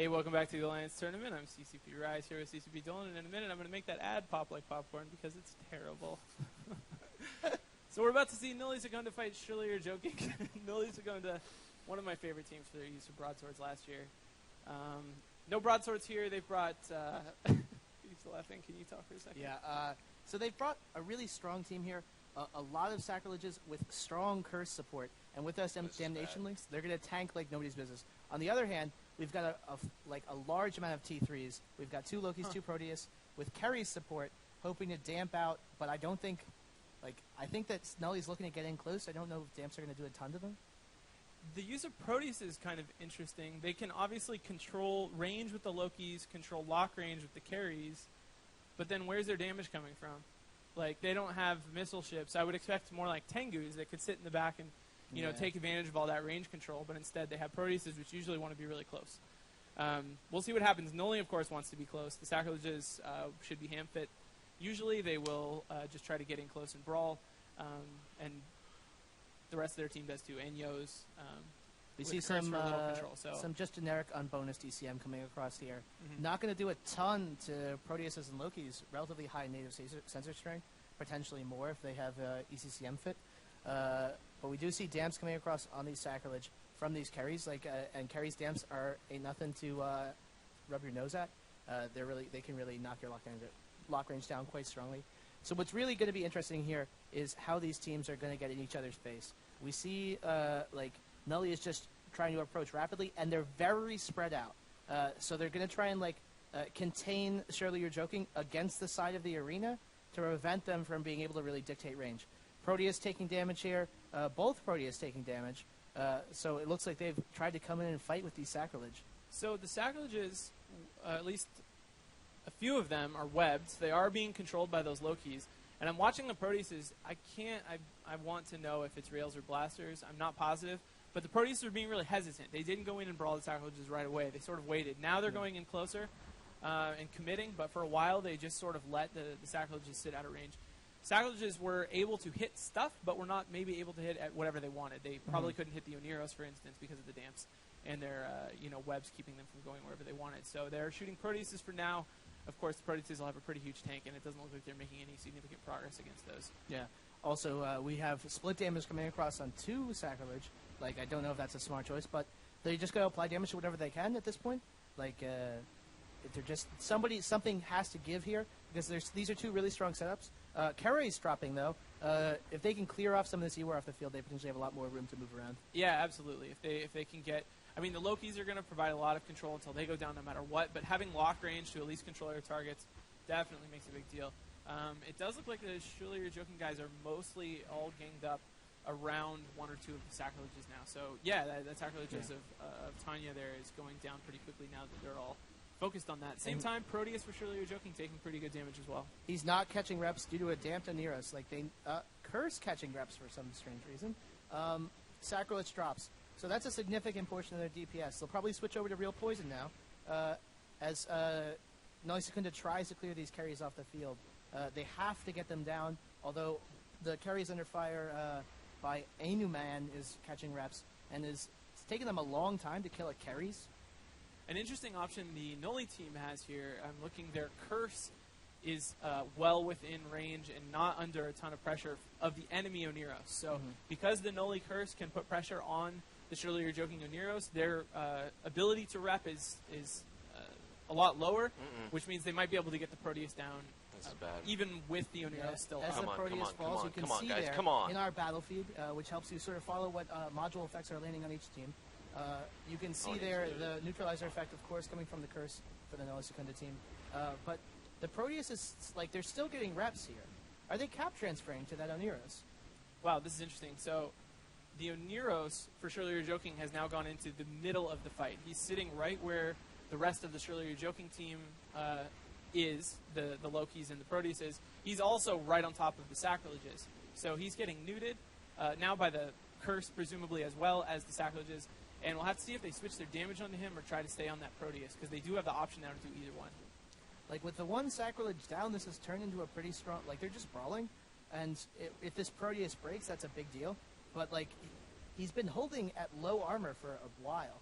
Hey, welcome back to the Alliance Tournament. I'm CCP Rise here with CCP Dolan, and in a minute I'm going to make that ad pop like popcorn because it's terrible. So we're about to see Nulli going to fight. Surely you're joking. Nulli going to one of my favorite teams for their use of broadswords last year. No broadswords here. They've brought... he's laughing. Can you talk for a second? Yeah, so they've brought a really strong team here. A lot of sacrileges with strong curse support. And with us Damnation Links, they're going to tank like nobody's business. On the other hand, we've got a large amount of T3s. We've got 2 Lokis, 2 Proteus, with Kerry's support, hoping to damp out. But I don't think... I think that Nulli's looking to get in close. I don't know if damps are going to do a ton to them. The use of Proteus is kind of interesting. They can obviously control range with the Lokis, control lock range with the carries, but then where's their damage coming from? Like, they don't have missile ships. I would expect more like Tengus that could sit in the back and, you know, take advantage of all that range control, but instead they have Proteuses, which usually want to be really close. We'll see what happens. Nulli, of course, wants to be close. The Sacrileges should be ham-fit. Usually they will just try to get in close and brawl, and the rest of their team does too. And Yo's. We see some just generic unbonused DCM coming across here. Not going to do a ton to Proteuses and Lokis. Relatively high native sensor strength, potentially more if they have ECCM fit. But we do see damps coming across on these sacrilege from these carries. And carries damps ain't nothing to rub your nose at. They can really knock your lock range down quite strongly. So what's really going to be interesting here is how these teams are going to get in each other's face. We see Nulli is just trying to approach rapidly, and they're very spread out. So they're going to try and contain Surely You're Joking against the side of the arena to prevent them from being able to really dictate range. Proteus taking damage here, both Proteus taking damage. So it looks like they've tried to come in and fight with these sacrilege. So the sacrileges, at least a few of them, are webbed. They are being controlled by those Lokis. And I'm watching the Proteuses. I want to know if it's Rails or Blasters. I'm not positive. But the Proteuses are being really hesitant. They didn't go in and brawl the sacrileges right away. They sort of waited. Now they're going in closer and committing. But for a while, they just sort of let the sacrileges sit out of range. Sacrileges were able to hit stuff, but were not maybe able to hit at whatever they wanted. They probably couldn't hit the Oneros, for instance, because of the damps and their webs keeping them from going wherever they wanted. So they're shooting Proteuses for now. Of course, the Proteuses will have a pretty huge tank, and it doesn't look like they're making any significant progress against those. Yeah. Also, we have split damage coming across on 2 sacrilege. I don't know if that's a smart choice, but they just got to apply damage to whatever they can at this point. They're just something has to give here because these are 2 really strong setups. Kerry's dropping though. If they can clear off some of this E-War off the field, they potentially have a lot more room to move around. Yeah, absolutely. If they can get, I mean, the Lokis are going to provide a lot of control until they go down, no matter what. But having lock range to at least control their targets definitely makes a big deal. It does look like the Surely You're Joking guys are mostly all ganged up around 1 or 2 of the sacrileges now. So yeah, the sacrileges of Tanya there is going down pretty quickly now that they're all focused on that. Same time, Proteus for Surely You're Joking taking pretty good damage as well. He's not catching reps due to a damped Oneros. Curse catching reps for some strange reason. Sacrilege drops. So that's a significant portion of their DPS. They'll probably switch over to Real Poison now as Nulli Secunda tries to clear these carries off the field. They have to get them down, although the carries under fire by Anuman is catching reps, and it's taking them a long time to kill a carries. An interesting option the Nulli team has here, I'm looking, their curse is well within range and not under a ton of pressure of the enemy Oneros. So because the Nulli curse can put pressure on the Surely You're Joking Oneros, their ability to rep is a lot lower, which means they might be able to get the Proteus down even with the Oneros still as up. the Proteus falls, you can see guys, there in our battle feed, which helps you sort of follow what module effects are landing on each team. You can see there the neutralizer effect, of course, coming from the curse for the Nulli Secunda team. But the Proteus is they're still getting reps here. Are they cap transferring to that Oneros? Wow, this is interesting. So the Oneros for Surely You're Joking has now gone into the middle of the fight. He's sitting right where the rest of the Surely You're Joking team is, the Lokis and the Proteuses. He's also right on top of the sacrileges. So he's getting neuted now by the curse, presumably, as well as the sacrileges. And we'll have to see if they switch their damage onto him or try to stay on that Proteus, because they do have the option now to do either one. With the one sacrilege down, this has turned into a pretty strong... they're just brawling. And if this Proteus breaks, that's a big deal. But, he's been holding at low armor for a while.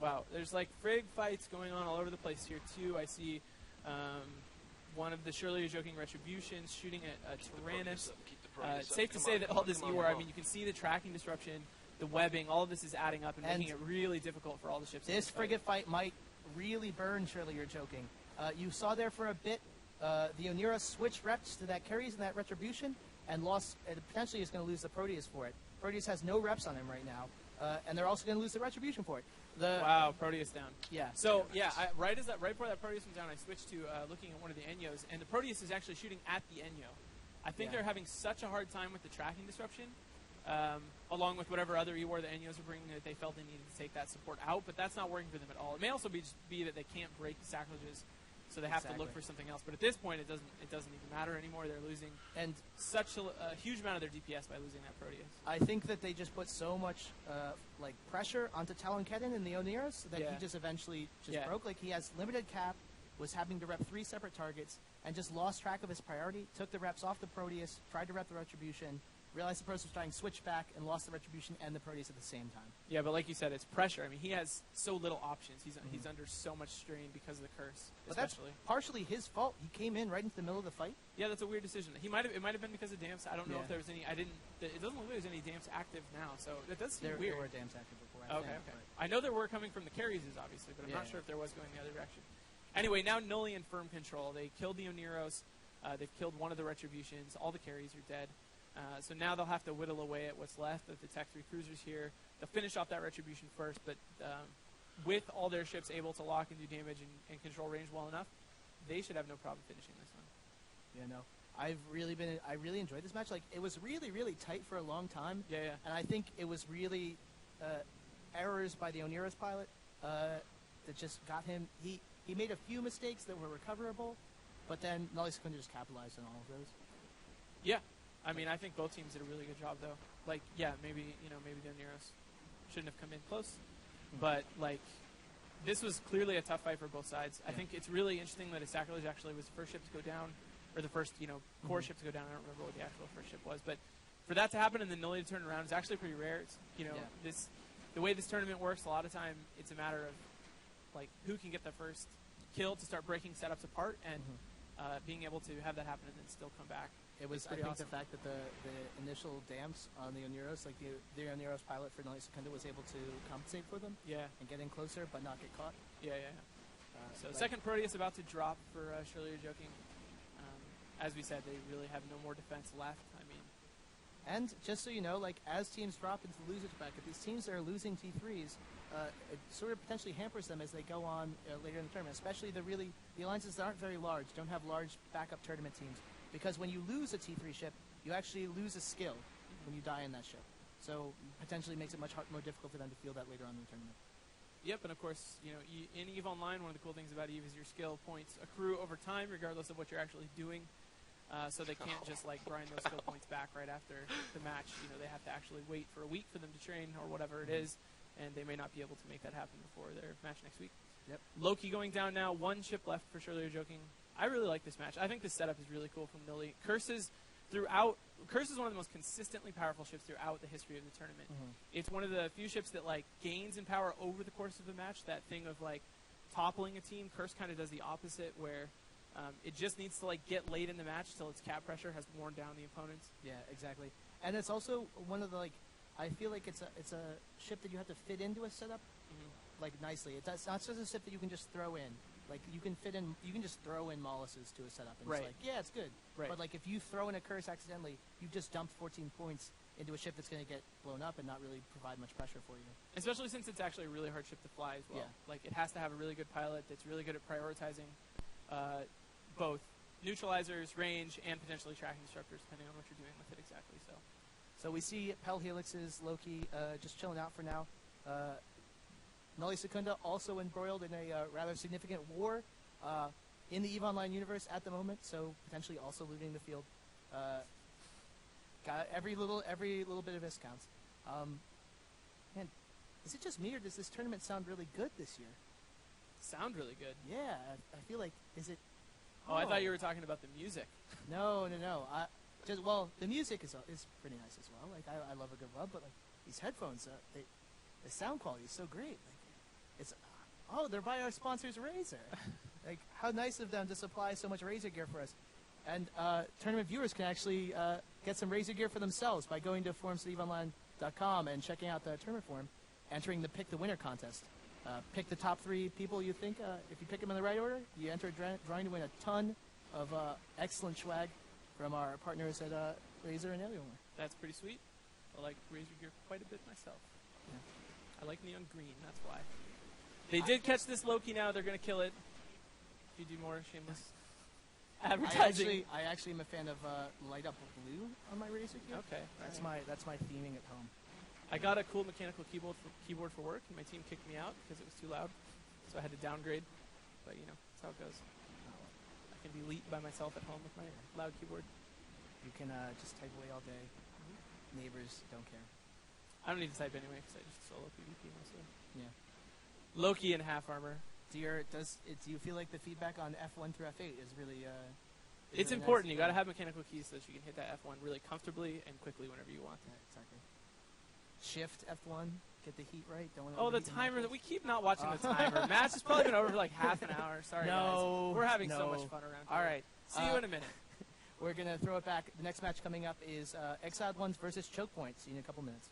Wow, there's like frig fights going on all over the place here too. I see one of the Surely You're Joking Retributions shooting at Tyrannus. It's safe to say that all this E-War, I mean, you can see the tracking disruption, the webbing, all of this is adding up and making it really difficult for all the ships. This frigate fight might really burn Surely You're Joking. You saw there for a bit, the Onira switched reps to that carries and that Retribution, and lost. Potentially is going to lose the Proteus for it. Proteus has no reps on him right now, and they're also going to lose the Retribution for it. Wow, Proteus down. Yeah. So yeah, right before that Proteus went down, I switched to looking at one of the Enyos, and the Proteus is actually shooting at the Enyo. I think they're having such a hard time with the tracking disruption, along with whatever other E-War the Enyos are bringing, that they felt they needed to take that support out, but that's not working for them at all. It may also be that they can't break sacrileges, so they have to look for something else. But at this point, it doesn't even matter anymore. They're losing such a huge amount of their DPS by losing that Proteus. I think that they just put so much pressure onto Talon Kedin in the Oniras that he just eventually broke. Like, he has limited cap, was having to rep 3 separate targets, and just lost track of his priority, took the reps off the Proteus, tried to rep the Retribution, realized the Proteus was trying to switch back, and lost the Retribution and the Proteus at the same time. Yeah, but like you said, it's pressure. I mean, he has so little options. He's under so much strain because of the curse, but especially. That's partially his fault. He came in right into the middle of the fight. Yeah, that's a weird decision. It might have been because of Damps. I don't know if there was any. It doesn't look like there's any Damps active now, so that does seem weird. There were Damps active before. Okay. I know there were coming from the carries, obviously, but I'm not sure if there was going the other direction. Anyway, now Nulli in firm control. They killed the Oniros. They've killed one of the Retributions. All the carries are dead. So now they'll have to whittle away at what's left of the Tech 3 cruisers here. They'll finish off that Retribution first, but with all their ships able to lock and do damage and control range well enough, they should have no problem finishing this one. Yeah, no. I really enjoyed this match. Like, it was really, really tight for a long time. Yeah. And I think it was really errors by the Onira's pilot that just got him. He made a few mistakes that were recoverable, but then Nulli Secunda just capitalized on all of those. Yeah. I mean, I think both teams did a really good job, though. Like, yeah, maybe the Oniros shouldn't have come in close, but like, this was clearly a tough fight for both sides. I think it's really interesting that a Sacrilege actually was the first ship to go down, or the first core ship to go down. I don't remember what the actual first ship was, but for that to happen and then Nulli to turn around is actually pretty rare. It's, the way this tournament works, a lot of time it's a matter of like who can get the first kill to start breaking setups apart, and being able to have that happen and then still come back. It was, I think, awesome. The fact that the initial damps on the Oniros, like the Oniros pilot for Nulli Secunda was able to compensate for them. Yeah. And get in closer, but not get caught. Yeah. So second Proteus about to drop for Surely You're Joking. As we said, they really have no more defense left. I mean, and just so you know, like, as teams drop into the losers bracket, these teams that are losing T3s, it sort of potentially hampers them as they go on later in the tournament, especially the alliances that aren't very large, don't have large backup tournament teams. Because when you lose a T3 ship, you actually lose a skill when you die in that ship. So potentially makes it much more difficult for them to feel that later on in the tournament. Yep, and of course, in EVE Online, one of the cool things about EVE is your skill points accrue over time, regardless of what you're actually doing. So they can't just like grind those skill points back right after the match. They have to actually wait for a week for them to train or whatever it is, and they may not be able to make that happen before their match next week. Yep. Loki going down now, 1 ship left for Surely You're Joking. I really like this match. I think this setup is really cool from Nulli. Curse is one of the most consistently powerful ships throughout the history of the tournament. It's one of the few ships that like gains in power over the course of the match. That thing of like toppling a team, Curse kind of does the opposite, where it just needs to like get late in the match till its cap pressure has worn down the opponents. Yeah, exactly. And it's also one of the I feel like it's a ship that you have to fit into a setup like nicely. It's not just a ship that you can just throw in. Like, you can just throw in Molluses to a setup, and it's like, yeah, it's good. Right. But, like, if you throw in a Curse accidentally, you've just dumped 14 points into a ship that's going to get blown up and not really provide much pressure for you. Especially since it's actually a really hard ship to fly as well. Yeah. Like, it has to have a really good pilot that's really good at prioritizing both neutralizers, range, and potentially tracking disruptors, depending on what you're doing with it exactly. So we see Pel Helix's Loki just chilling out for now. Nulli Secunda also embroiled in a rather significant war in the EVE Online universe at the moment, so potentially also looting the field. Got every little bit of this counts. Man, is it just me, or does this tournament sound really good this year? Sound really good? Yeah, I feel like, is it... Oh, I thought you were talking about the music. No. The music is pretty nice as well. Like, I love a good rub, but like these headphones, the sound quality is so great. Like, it's, oh, they're by our sponsors, Razer. Like, how nice of them to supply so much Razer gear for us. And tournament viewers can actually get some Razer gear for themselves by going to forumsteveonline.com and checking out the tournament forum, entering the Pick the Winner contest. Pick the top 3 people you think. If you pick them in the right order, you enter a drawing to win a ton of excellent swag from our partners at Razer and Alienware. That's pretty sweet. I like Razer gear quite a bit myself. Yeah. I like neon green, that's why. They did catch this Loki now. They're going to kill it. If you do more shameless advertising. I actually am a fan of light up blue on my Razer gear. Okay. That's my theming at home. I got a cool mechanical keyboard for work, and my team kicked me out because it was too loud. So I had to downgrade. But, you know, that's how it goes. I can be elite by myself at home with my loud keyboard. You can just type away all day. Neighbors don't care. I don't need to type anyway because I just solo PvP mostly. Yeah. Loki in half armor. Do you feel like the feedback on F1 through F8 is really... it's really important. Nice. You got to have mechanical keys so that you can hit that F1 really comfortably and quickly whenever you want. Yeah, exactly. Shift F1, get the heat right. Don't want the timer. We keep not watching the timer. Match has probably been over for like half an hour. Sorry, guys. We're having so much fun around here. All right. See you in a minute. We're going to throw it back. The next match coming up is Exiled Ones versus Choke Point. See you in a couple minutes.